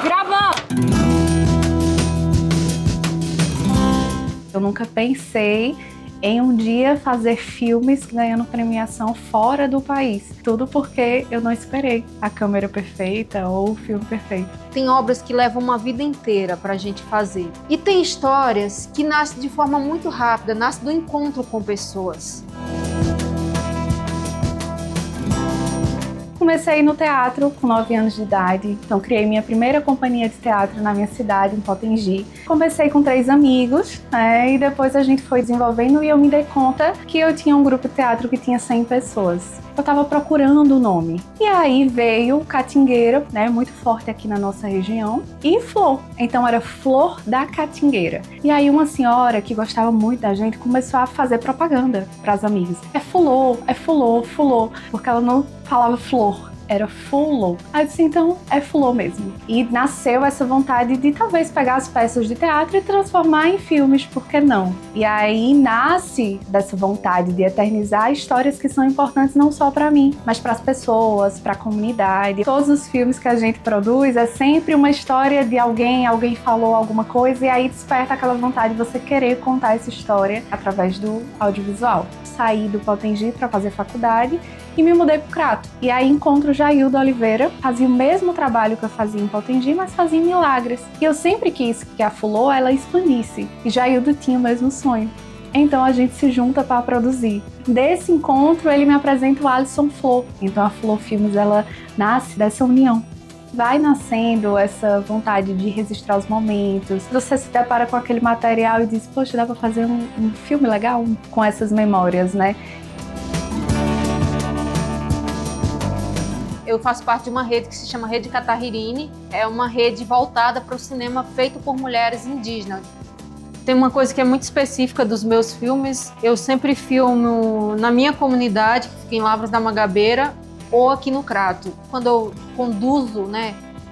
Gravando! Eu nunca pensei em um dia fazer filmes ganhando premiação fora do país. Tudo porque eu não esperei a câmera perfeita ou o filme perfeito. Tem obras que levam uma vida inteira pra gente fazer. E tem histórias que nascem de forma muito rápida, nascem do encontro com pessoas. Comecei no teatro com 9 anos de idade, então criei minha primeira companhia de teatro na minha cidade, em Potengi. Comecei com 3 amigos, né, e depois a gente foi desenvolvendo e eu me dei conta que eu tinha um grupo de teatro que tinha 100 pessoas. Eu estava procurando o nome. E aí veio Catingueira, né, muito forte aqui na nossa região, e Flor. Então era Flor da Catingueira. E aí uma senhora que gostava muito da gente começou a fazer propaganda para as amigas. É Fulô, Fulô, porque ela não falava Flor. Era Fulô. Aí eu disse, então é Fulô mesmo. E nasceu essa vontade de talvez pegar as peças de teatro e transformar em filmes, por que não? E aí nasce dessa vontade de eternizar histórias que são importantes não só para mim, mas para as pessoas, para a comunidade. Todos os filmes que a gente produz é sempre uma história de alguém falou alguma coisa e aí desperta aquela vontade de você querer contar essa história através do audiovisual. Saí do Potengi para fazer faculdade e me mudei pro Crato. E aí encontro Jailda Oliveira, fazia o mesmo trabalho que eu fazia em Potengi, mas fazia em Milagres. E eu sempre quis que a Fulô, ela expandisse. E Jailda tinha o mesmo sonho. Então a gente se junta para produzir. Desse encontro, ele me apresenta o Alisson Flor. Então a Flor Filmes, ela nasce dessa união. Vai nascendo essa vontade de registrar os momentos. Você se depara com aquele material e diz, poxa, dá para fazer um filme legal com essas memórias, né? Eu faço parte de uma rede que se chama Rede Catarririne. É uma rede voltada para o cinema feito por mulheres indígenas. Tem uma coisa que é muito específica dos meus filmes. Eu sempre filmo na minha comunidade, que fica em Lavras da Mangabeira, ou aqui no Crato. Quando eu conduzo,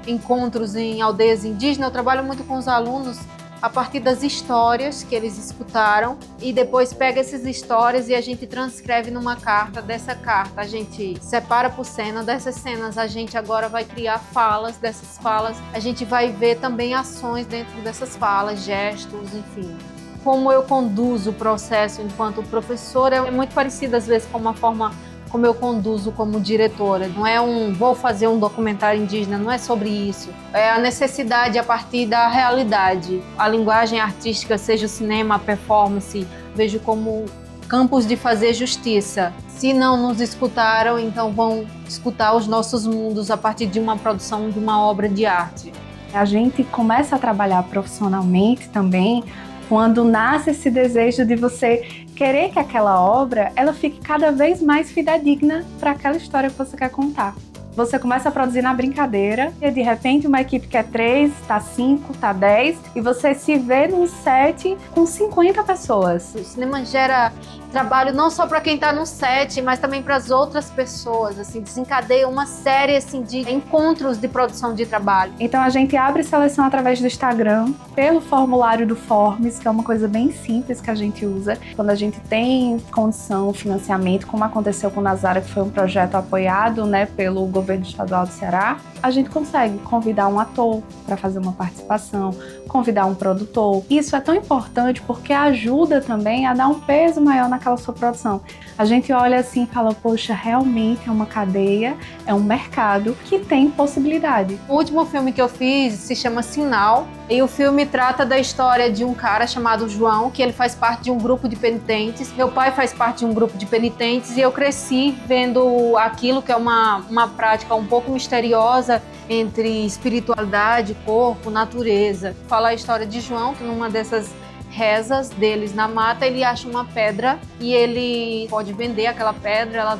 encontros em aldeias indígenas, eu trabalho muito com os alunos a partir das histórias que eles escutaram e depois pega essas histórias e a gente transcreve numa carta. Dessa carta a gente separa por cena, dessas cenas a gente agora vai criar falas, dessas falas a gente vai ver também ações dentro dessas falas, gestos, enfim. Como eu conduzo o processo enquanto professora é muito parecido às vezes com uma forma como eu conduzo como diretora. Não é vou fazer um documentário indígena, não é sobre isso. É a necessidade a partir da realidade. A linguagem artística, seja o cinema, a performance, vejo como campos de fazer justiça. Se não nos escutaram, então vão escutar os nossos mundos a partir de uma produção de uma obra de arte. A gente começa a trabalhar profissionalmente também quando nasce esse desejo de você querer que aquela obra ela fique cada vez mais fidedigna para aquela história que você quer contar. Você começa a produzir na brincadeira e de repente uma equipe que é 3, tá 5, tá 10 e você se vê num set com 50 pessoas. O cinema gera trabalho não só para quem está no set, mas também para as outras pessoas, assim, desencadeia uma série assim, de encontros de produção de trabalho. Então a gente abre seleção através do Instagram, pelo formulário do Forms, que é uma coisa bem simples que a gente usa. Quando a gente tem condição, financiamento, como aconteceu com o Nazara, que foi um projeto apoiado, pelo governo estadual do Ceará, a gente consegue convidar um ator para fazer uma participação, convidar um produtor. Isso é tão importante porque ajuda também a dar um peso maior naquela sua produção. A gente olha assim e fala, poxa, realmente é uma cadeia, é um mercado que tem possibilidade. O último filme que eu fiz se chama Sinal, e o filme trata da história de um cara chamado João, que ele faz parte de um grupo de penitentes. Meu pai faz parte de um grupo de penitentes e eu cresci vendo aquilo que é uma prática um pouco misteriosa entre espiritualidade, corpo, natureza. Fala a história de João, que numa dessas rezas deles na mata, ele acha uma pedra e ele pode vender aquela pedra, ela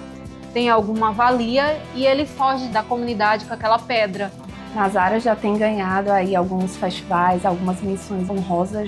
tem alguma valia e ele foge da comunidade com aquela pedra. Nazara já tem ganhado aí alguns festivais, algumas menções honrosas,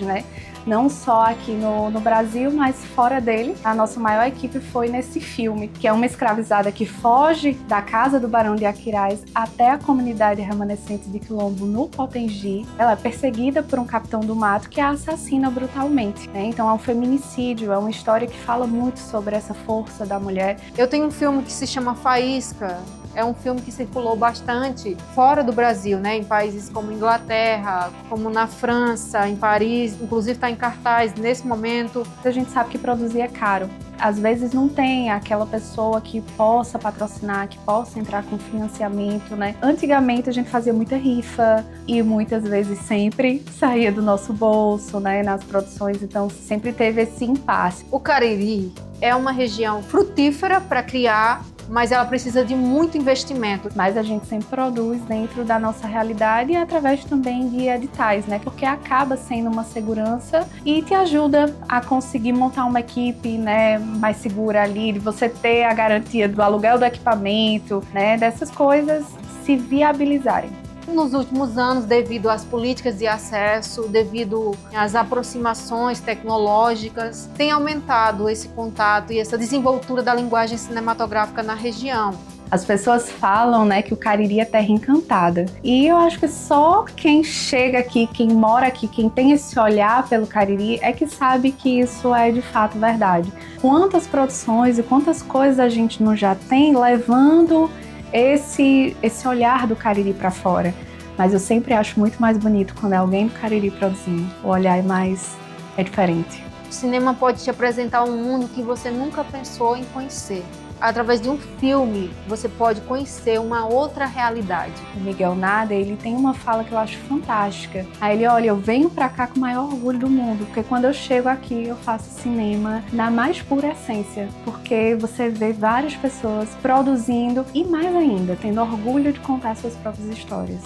Não só aqui no Brasil, mas fora dele. A nossa maior equipe foi nesse filme, que é uma escravizada que foge da casa do Barão de Aquiraz até a comunidade remanescente de Quilombo no Potengi. Ela é perseguida por um capitão do mato que a assassina brutalmente. Então é um feminicídio, é uma história que fala muito sobre essa força da mulher. Eu tenho um filme que se chama Faísca, É um filme que circulou bastante fora do Brasil, né? Em países como Inglaterra, como na França, em Paris, inclusive está em cartaz nesse momento. A gente sabe que produzir é caro. Às vezes não tem aquela pessoa que possa patrocinar, que possa entrar com financiamento, né? Antigamente a gente fazia muita rifa e muitas vezes sempre saía do nosso bolso, né? Nas produções, então sempre teve esse impasse. O Cariri é uma região frutífera para criar, mas ela precisa de muito investimento. Mas a gente sempre produz dentro da nossa realidade e através também de editais, né? Porque acaba sendo uma segurança e te ajuda a conseguir montar uma equipe, né, mais segura ali, de você ter a garantia do aluguel do equipamento, né, dessas coisas se viabilizarem. Nos últimos anos, devido às políticas de acesso, devido às aproximações tecnológicas, tem aumentado esse contato e essa desenvoltura da linguagem cinematográfica na região. As pessoas falam, né, que o Cariri é terra encantada. E eu acho que só quem chega aqui, quem mora aqui, quem tem esse olhar pelo Cariri é que sabe que isso é de fato verdade. Quantas produções e quantas coisas a gente não já tem levando esse olhar do Cariri para fora. Mas eu sempre acho muito mais bonito quando é alguém do Cariri produzindo. O olhar é diferente. O cinema pode te apresentar um mundo que você nunca pensou em conhecer. Através de um filme, você pode conhecer uma outra realidade. O Miguel Nader, ele tem uma fala que eu acho fantástica. Aí ele, olha, eu venho pra cá com o maior orgulho do mundo, porque quando eu chego aqui, eu faço cinema na mais pura essência, porque você vê várias pessoas produzindo e, mais ainda, tendo orgulho de contar suas próprias histórias.